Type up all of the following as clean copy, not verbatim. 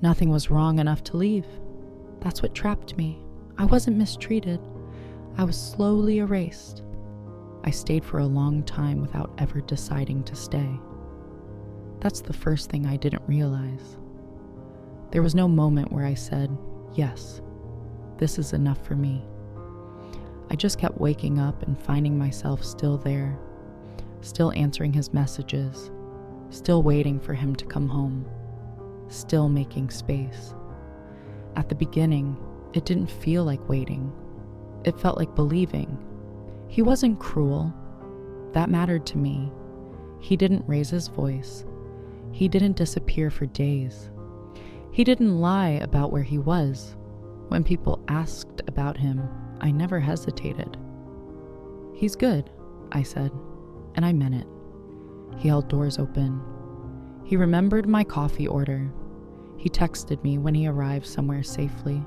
Nothing was wrong enough to leave. That's what trapped me. I wasn't mistreated. I was slowly erased. I stayed for a long time without ever deciding to stay. That's the first thing I didn't realize. There was no moment where I said, yes, this is enough for me. I just kept waking up and finding myself still there, still answering his messages, still waiting for him to come home, still making space. At the beginning, it didn't feel like waiting. It felt like believing. He wasn't cruel. That mattered to me. He didn't raise his voice. He didn't disappear for days. He didn't lie about where he was. When people asked about him, I never hesitated. He's good, I said, and I meant it. He held doors open. He remembered my coffee order. He texted me when he arrived somewhere safely.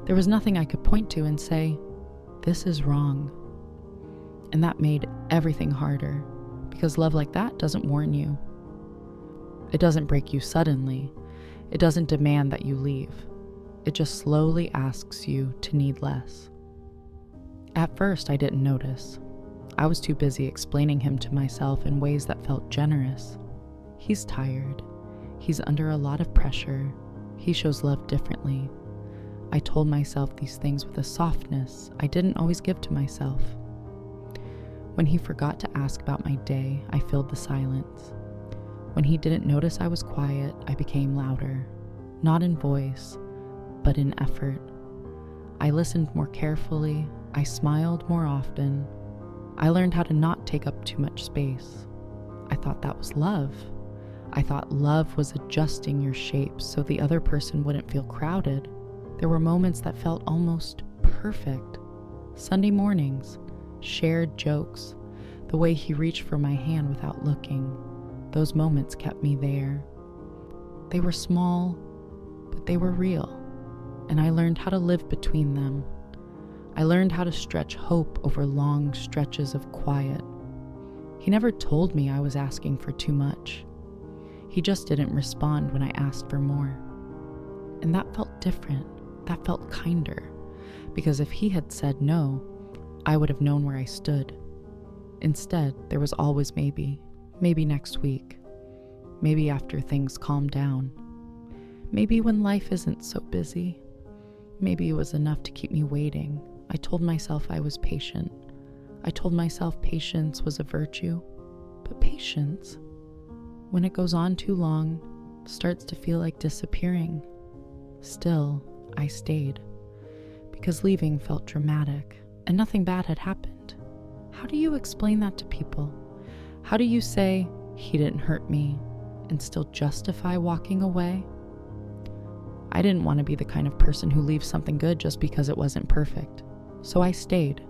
There was nothing I could point to and say, this is wrong. And that made everything harder, because love like that doesn't warn you. It doesn't break you suddenly. It doesn't demand that you leave. It just slowly asks you to need less. At first, I didn't notice. I was too busy explaining him to myself in ways that felt generous. He's tired. He's under a lot of pressure. He shows love differently. I told myself these things with a softness I didn't always give to myself. When he forgot to ask about my day, I filled the silence. When he didn't notice I was quiet, I became louder, not in voice, but in effort. I listened more carefully. I smiled more often. I learned how to not take up too much space. I thought that was love. I thought love was adjusting your shape so the other person wouldn't feel crowded. There were moments that felt almost perfect. Sunday mornings, shared jokes, the way he reached for my hand without looking. Those moments kept me there. They were small, but they were real, and I learned how to live between them. I learned how to stretch hope over long stretches of quiet. He never told me I was asking for too much. He just didn't respond when I asked for more. And that felt different. That felt kinder. Because if he had said no, I would have known where I stood. Instead, there was always maybe. Maybe next week. Maybe after things calm down. Maybe when life isn't so busy. Maybe it was enough to keep me waiting. I told myself I was patient. I told myself patience was a virtue. But patience, when it goes on too long, starts to feel like disappearing. Still, I stayed. Because leaving felt dramatic, and nothing bad had happened. How do you explain that to people? How do you say, he didn't hurt me, and still justify walking away? I didn't want to be the kind of person who leaves something good just because it wasn't perfect. So I stayed.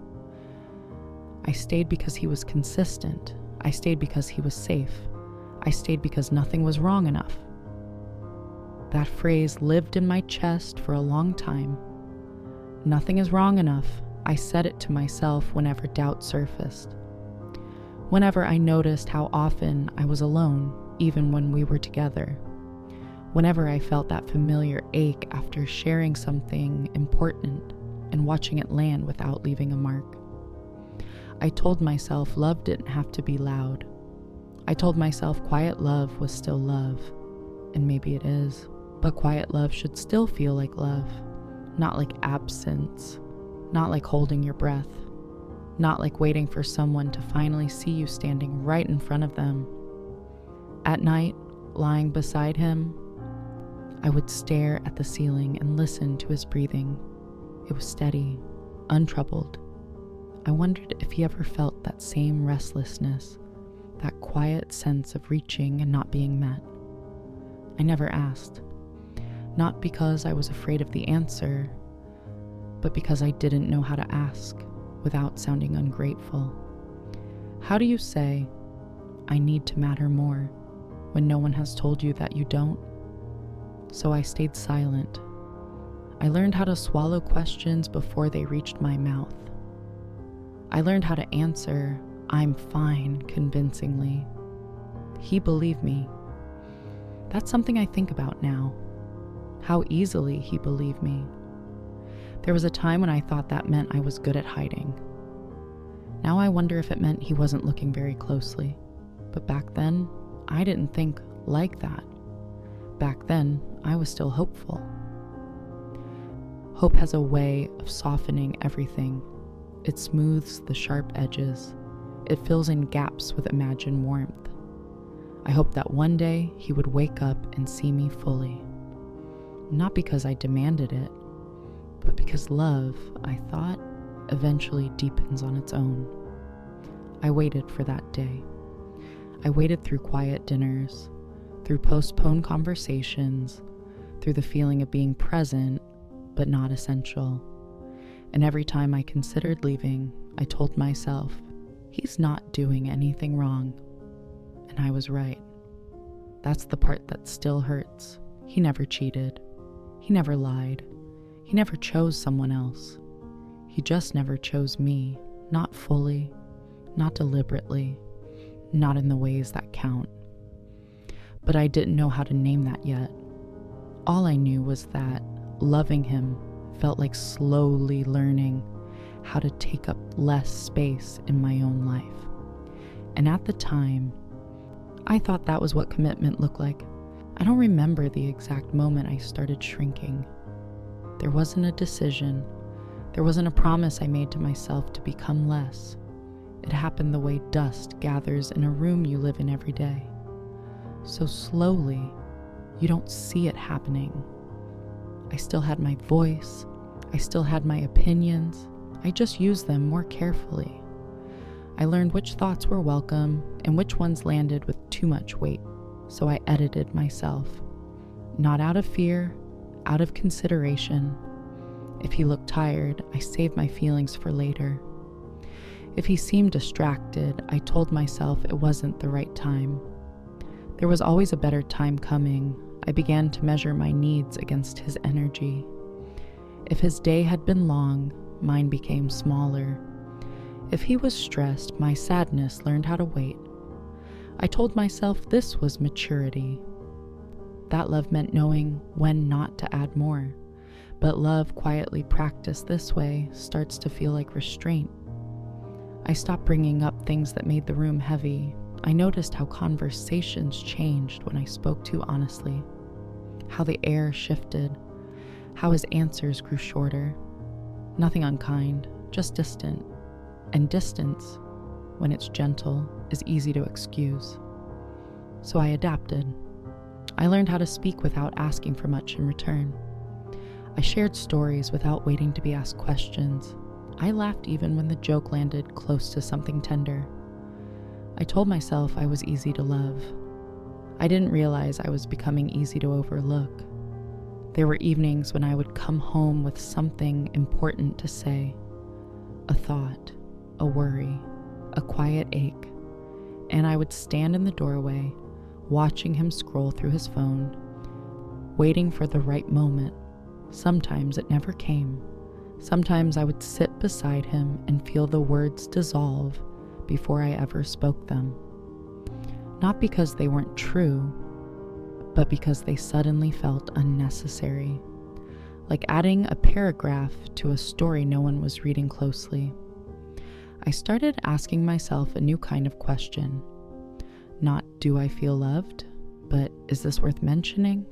I stayed because he was consistent. I stayed because he was safe. I stayed because nothing was wrong enough. That phrase lived in my chest for a long time. Nothing is wrong enough. I said it to myself whenever doubt surfaced. Whenever I noticed how often I was alone, even when we were together. Whenever I felt that familiar ache after sharing something important and watching it land without leaving a mark. I told myself love didn't have to be loud. I told myself quiet love was still love, and maybe it is, but quiet love should still feel like love, not like absence, not like holding your breath, not like waiting for someone to finally see you standing right in front of them. At night, lying beside him, I would stare at the ceiling and listen to his breathing. It was steady, untroubled. I wondered if he ever felt that same restlessness, that quiet sense of reaching and not being met. I never asked, not because I was afraid of the answer, but because I didn't know how to ask without sounding ungrateful. How do you say, I need to matter more, when no one has told you that you don't? So I stayed silent. I learned how to swallow questions before they reached my mouth. I learned how to answer, I'm fine, convincingly. He believed me. That's something I think about now. how easily he believed me. There was a time when I thought that meant I was good at hiding. Now I wonder if it meant he wasn't looking very closely. But back then, I didn't think like that. Back then, I was still hopeful. Hope has a way of softening everything. It smooths the sharp edges. It fills in gaps with imagined warmth. I hoped that one day he would wake up and see me fully. Not because I demanded it, but because love, I thought, eventually deepens on its own. I waited for that day. I waited through quiet dinners, through postponed conversations, through the feeling of being present but not essential. And every time I considered leaving, I told myself, he's not doing anything wrong. And I was right. That's the part that still hurts. He never cheated. He never lied. He never chose someone else. He just never chose me, not fully, not deliberately, not in the ways that count. But I didn't know how to name that yet. All I knew was that loving him felt like slowly learning how to take up less space in my own life. And at the time, I thought that was what commitment looked like. I don't remember the exact moment I started shrinking. There wasn't a decision. There wasn't a promise I made to myself to become less. It happened the way dust gathers in a room you live in every day. So slowly, you don't see it happening. I still had my voice. I still had my opinions. I just used them more carefully. I learned which thoughts were welcome and which ones landed with too much weight. So I edited myself. Not out of fear, out of consideration. If he looked tired, I saved my feelings for later. If he seemed distracted, I told myself it wasn't the right time. There was always a better time coming. I began to measure my needs against his energy. If his day had been long, mine became smaller. If he was stressed, my sadness learned how to wait. I told myself this was maturity. That love meant knowing when not to add more. But love quietly practiced this way starts to feel like restraint. I stopped bringing up things that made the room heavy. I noticed how conversations changed when I spoke too honestly, how the air shifted, how his answers grew shorter. Nothing unkind, just distant. And distance, when it's gentle, is easy to excuse. So I adapted. I learned how to speak without asking for much in return. I shared stories without waiting to be asked questions. I laughed even when the joke landed close to something tender. I told myself I was easy to love. I didn't realize I was becoming easy to overlook. There were evenings when I would come home with something important to say. A thought, a worry, a quiet ache. And I would stand in the doorway, watching him scroll through his phone, waiting for the right moment. Sometimes it never came. Sometimes I would sit beside him and feel the words dissolve before I ever spoke them. Not because they weren't true, but because they suddenly felt unnecessary, like adding a paragraph to a story no one was reading closely. I started asking myself a new kind of question. Not, do I feel loved, but is this worth mentioning?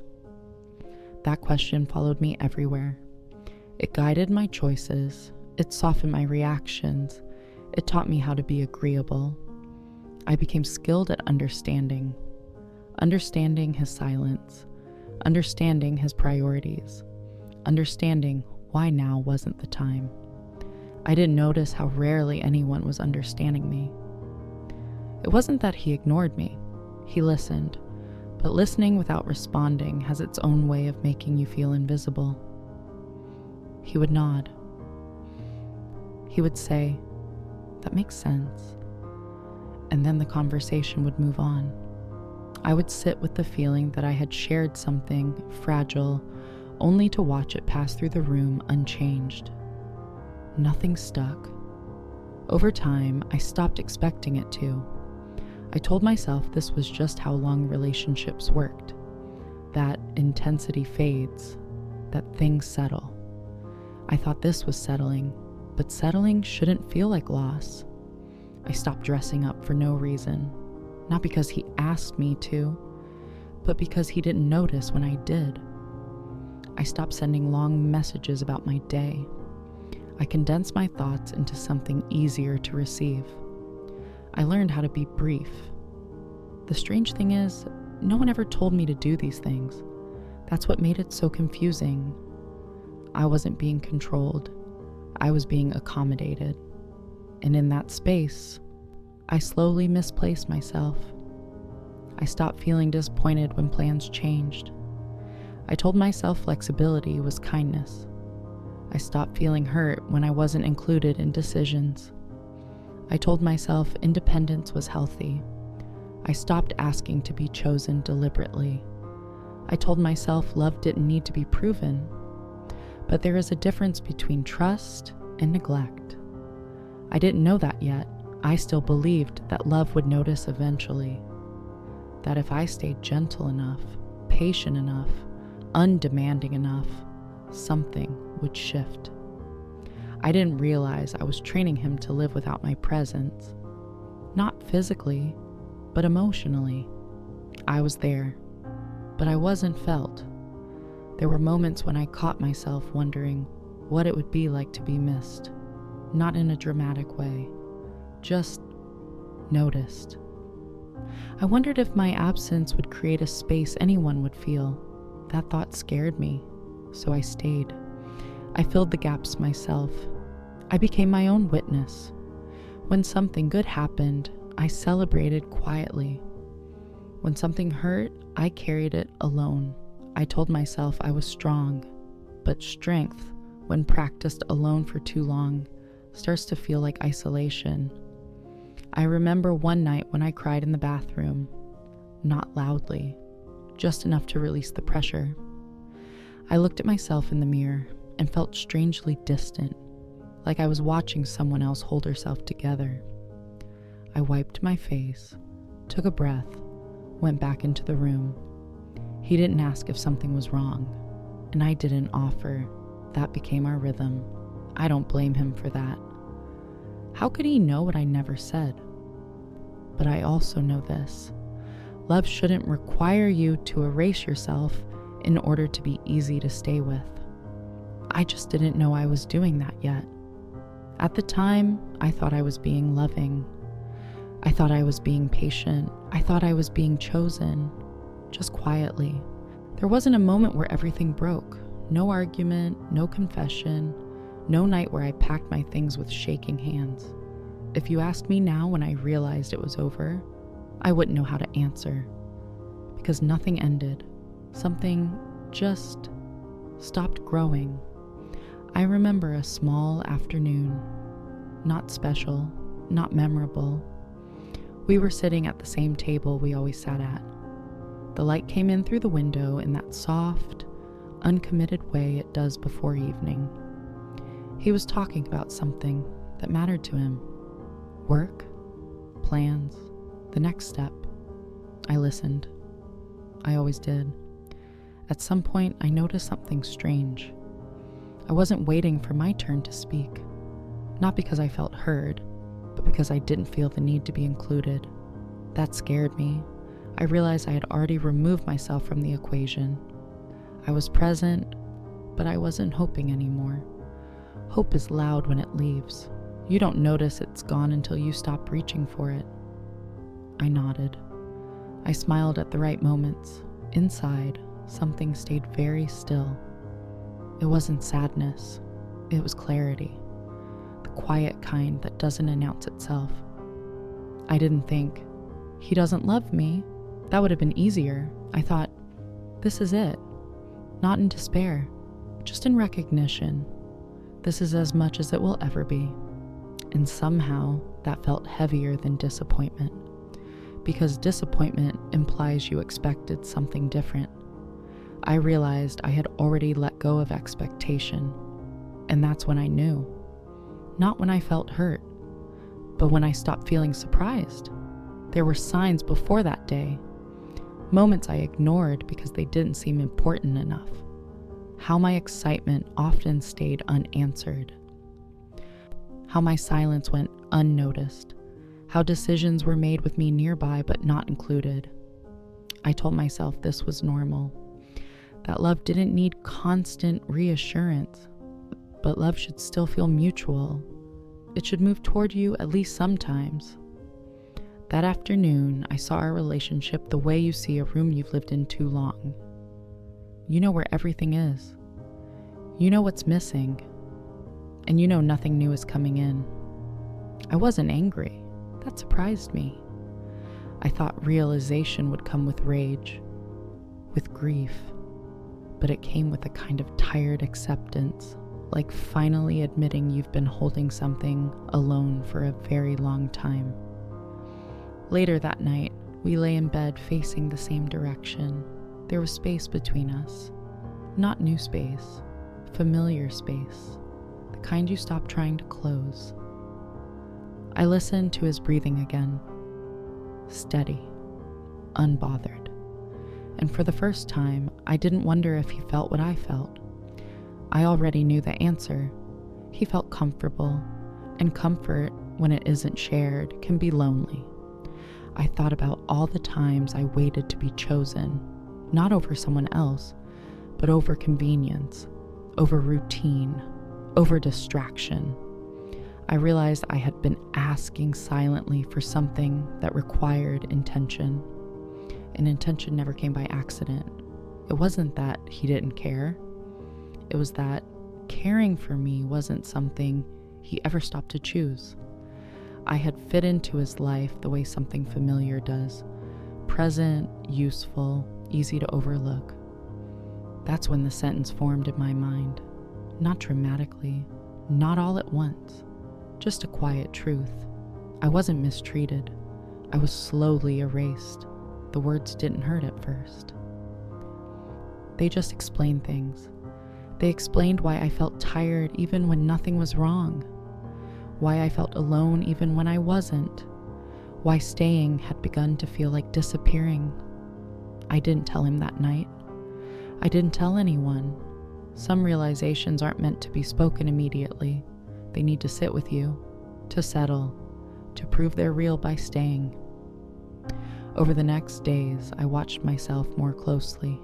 That question followed me everywhere. It guided my choices. It softened my reactions. It taught me how to be agreeable. I became skilled at understanding his silence, understanding his priorities, understanding why now wasn't the time. I didn't notice how rarely anyone was understanding me. It wasn't that he ignored me. He listened, but listening without responding has its own way of making you feel invisible. He would nod. He would say, "That makes sense." And then the conversation would move on. I would sit with the feeling that I had shared something fragile, only to watch it pass through the room unchanged. Nothing stuck. Over time, I stopped expecting it to. I told myself this was just how long relationships worked, that intensity fades, that things settle. I thought this was settling, but settling shouldn't feel like loss. I stopped dressing up for no reason, not because he asked me to, but because he didn't notice when I did. I stopped sending long messages about my day. I condensed my thoughts into something easier to receive. I learned how to be brief. The strange thing is, no one ever told me to do these things. That's what made it so confusing. I wasn't being controlled. I was being accommodated. And in that space, I slowly misplaced myself. I stopped feeling disappointed when plans changed. I told myself flexibility was kindness. I stopped feeling hurt when I wasn't included in decisions. I told myself independence was healthy. I stopped asking to be chosen deliberately. I told myself love didn't need to be proven. But there is a difference between trust and neglect. I didn't know that yet. I still believed that love would notice eventually. That if I stayed gentle enough, patient enough, undemanding enough, something would shift. I didn't realize I was training him to live without my presence. Not physically, but emotionally. I was there, but I wasn't felt. There were moments when I caught myself wondering what it would be like to be missed. Not in a dramatic way, just noticed. I wondered if my absence would create a space anyone would feel. That thought scared me, so I stayed. I filled the gaps myself. I became my own witness. When something good happened, I celebrated quietly. When something hurt, I carried it alone. I told myself I was strong, but strength, when practiced alone for too long, starts to feel like isolation. I remember one night when I cried in the bathroom, not loudly, just enough to release the pressure. I looked at myself in the mirror and felt strangely distant, like I was watching someone else hold herself together. I wiped my face, took a breath, went back into the room. He didn't ask if something was wrong, and I didn't offer. That became our rhythm. I don't blame him for that. How could he know what I never said? But I also know this. Love shouldn't require you to erase yourself in order to be easy to stay with. I just didn't know I was doing that yet. At the time, I thought I was being loving. I thought I was being patient. I thought I was being chosen, just quietly. There wasn't a moment where everything broke. No argument, no confession, no night where I packed my things with shaking hands. If you asked me now when I realized it was over, I wouldn't know how to answer. Because nothing ended. Something just stopped growing. I remember a small afternoon. Not special, not memorable. We were sitting at the same table we always sat at. The light came in through the window in that soft, uncommitted way it does before evening. He was talking about something that mattered to him. Work, plans, the next step. I listened. I always did. At some point, I noticed something strange. I wasn't waiting for my turn to speak. Not because I felt heard, but because I didn't feel the need to be included. That scared me. I realized I had already removed myself from the equation. I was present, but I wasn't hoping anymore. Hope is loud when it leaves. You don't notice it's gone until you stop reaching for it. I nodded. I smiled at the right moments. Inside, something stayed very still. It wasn't sadness. It was clarity. The quiet kind that doesn't announce itself. I didn't think, he doesn't love me. That would have been easier. I thought, this is it. Not in despair, just in recognition. This is as much as it will ever be. And somehow that felt heavier than disappointment. Because disappointment implies you expected something different. I realized I had already let go of expectation. And that's when I knew. Not when I felt hurt, but when I stopped feeling surprised. There were signs before that day. Moments I ignored because they didn't seem important enough. how my excitement often stayed unanswered, how my silence went unnoticed, how decisions were made with me nearby but not included. I told myself this was normal, that love didn't need constant reassurance, but love should still feel mutual. It should move toward you at least sometimes. That afternoon, I saw our relationship the way you see a room you've lived in too long. You know where everything is. You know what's missing. And you know nothing new is coming in. I wasn't angry. That surprised me. I thought realization would come with rage, with grief, but it came with a kind of tired acceptance, like finally admitting you've been holding something alone for a very long time. Later that night, we lay in bed facing the same direction. There was space between us. Not new space, familiar space, the kind you stop trying to close. I listened to his breathing again, steady, unbothered. And for the first time, I didn't wonder if he felt what I felt. I already knew the answer. He felt comfortable, and comfort, when it isn't shared, can be lonely. I thought about all the times I waited to be chosen, not over someone else, but over convenience, over routine, over distraction. I realized I had been asking silently for something that required intention, and intention never came by accident. It wasn't that he didn't care. It was that caring for me wasn't something he ever stopped to choose. I had fit into his life the way something familiar does, present, useful, easy to overlook. That's when the sentence formed in my mind, not dramatically, not all at once, just a quiet truth. I wasn't mistreated. I was slowly erased. The words didn't hurt at first. They just explained things. They explained why I felt tired even when nothing was wrong, why I felt alone even when I wasn't, why staying had begun to feel like disappearing. I didn't tell him that night. I didn't tell anyone. Some realizations aren't meant to be spoken immediately. They need to sit with you, to settle, to prove they're real by staying. Over the next days, I watched myself more closely.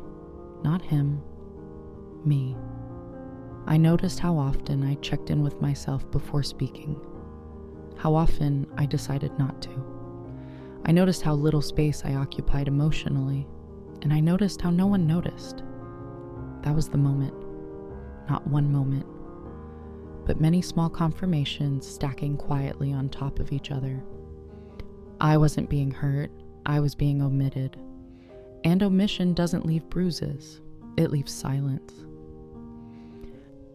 Not him, me. I noticed how often I checked in with myself before speaking, how often I decided not to. I noticed how little space I occupied emotionally, and I noticed how no one noticed. That was the moment. Not one moment, but many small confirmations stacking quietly on top of each other. I wasn't being hurt, I was being omitted. And omission doesn't leave bruises, it leaves silence.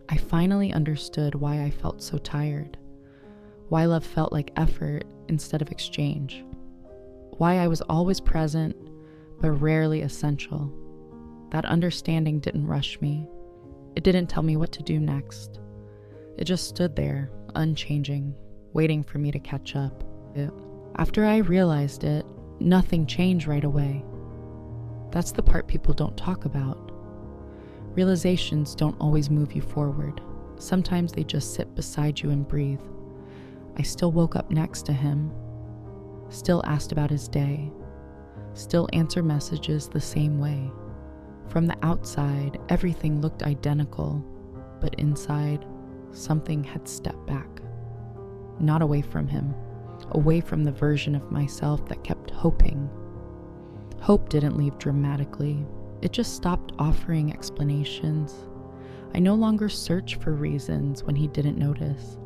I finally understood why I felt so tired, why love felt like effort instead of exchange, why I was always present but rarely essential. That understanding didn't rush me. It didn't tell me what to do next. It just stood there, unchanging, waiting for me to catch up. After I realized it, nothing changed right away. That's the part people don't talk about. Realizations don't always move you forward. Sometimes they just sit beside you and breathe. I still woke up next to him, still asked about his day, still answer messages the same way. From the outside, everything looked identical, but inside, something had stepped back. Not away from him, away from the version of myself that kept hoping. Hope didn't leave dramatically. It just stopped offering explanations. I no longer searched for reasons when he didn't notice.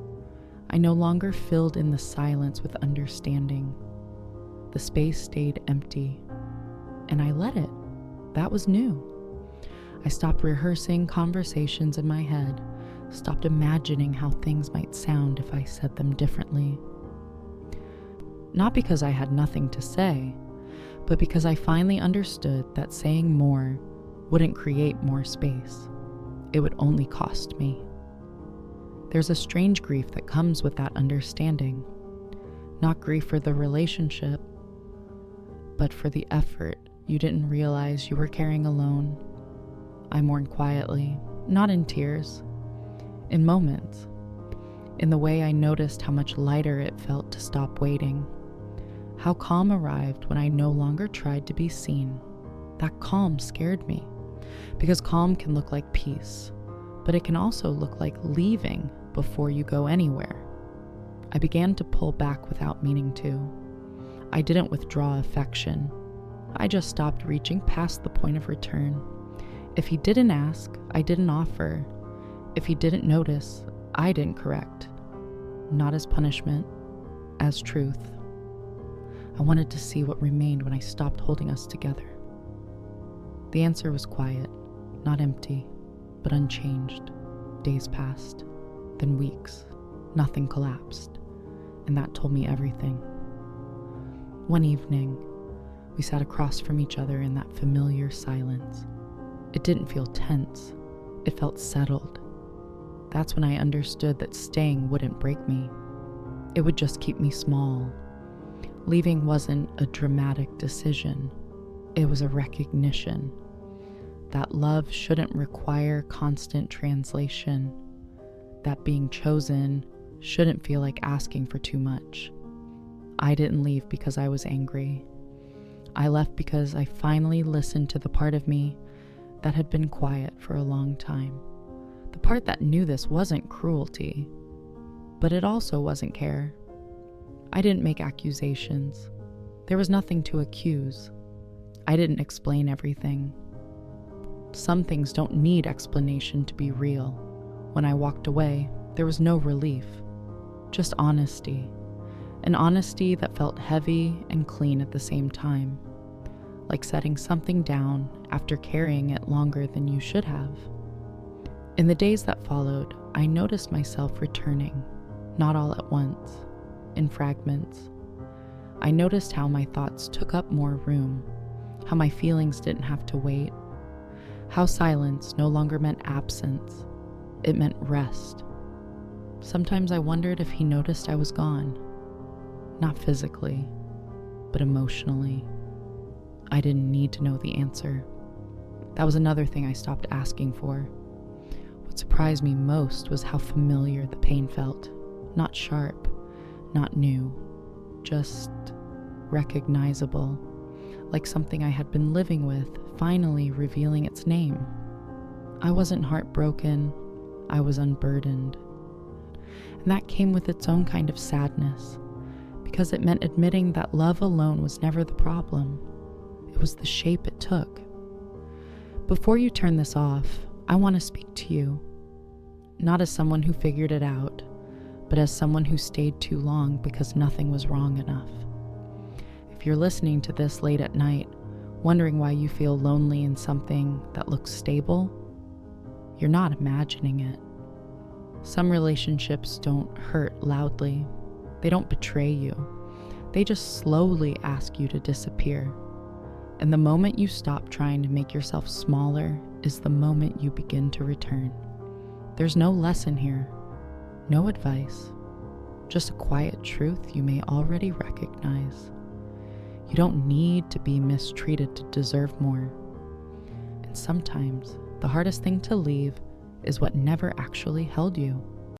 I no longer filled in the silence with understanding. The space stayed empty, and I let it. That was new. I stopped rehearsing conversations in my head, stopped imagining how things might sound if I said them differently. Not because I had nothing to say, but because I finally understood that saying more wouldn't create more space. It would only cost me. There's a strange grief that comes with that understanding. Not grief for the relationship, but for the effort you didn't realize you were carrying alone. I mourned quietly, Not in tears, in moments. In the way I noticed how much lighter it felt to stop waiting. How calm arrived when I no longer tried to be seen. That calm scared me, because calm can look like peace, but it can also look like leaving before you go anywhere. I began to pull back without meaning to. I didn't withdraw affection. I just stopped reaching past the point of return. If he didn't ask, I didn't offer. If he didn't notice, I didn't correct. Not as punishment, as truth. I wanted to see what remained when I stopped holding us together. The answer was quiet, not empty, but unchanged. Days passed, then weeks. Nothing collapsed, and that told me everything. One evening, we sat across from each other in that familiar silence. It didn't feel tense, it felt settled. That's when I understood that staying wouldn't break me. It would just keep me small. Leaving wasn't a dramatic decision. It was a recognition that love shouldn't require constant translation, that being chosen shouldn't feel like asking for too much. I didn't leave because I was angry. I left because I finally listened to the part of me that had been quiet for a long time. The part that knew this wasn't cruelty, but it also wasn't care. I didn't make accusations. There was nothing to accuse. I didn't explain everything. Some things don't need explanation to be real. When I walked away, there was no relief, just honesty. An honesty that felt heavy and clean at the same time, like setting something down after carrying it longer than you should have. In the days that followed, I noticed myself returning, not all at once, in fragments. I noticed how my thoughts took up more room, how my feelings didn't have to wait, how silence no longer meant absence, it meant rest. Sometimes I wondered if he noticed I was gone, not physically, but emotionally. I didn't need to know the answer. That was another thing I stopped asking for. What surprised me most was how familiar the pain felt. Not sharp, not new, just recognizable, like something I had been living with finally revealing its name. I wasn't heartbroken, I was unburdened. And that came with its own kind of sadness, because it meant admitting that love alone was never the problem. It was the shape it took. Before you turn this off, I want to speak to you, not as someone who figured it out, but as someone who stayed too long because nothing was wrong enough. If you're listening to this late at night, wondering why you feel lonely in something that looks stable, you're not imagining it. Some relationships don't hurt loudly. They don't betray you. They just slowly ask you to disappear. And the moment you stop trying to make yourself smaller is the moment you begin to return. There's no lesson here, no advice, just a quiet truth you may already recognize. You don't need to be mistreated to deserve more. And sometimes the hardest thing to leave is what never actually held you.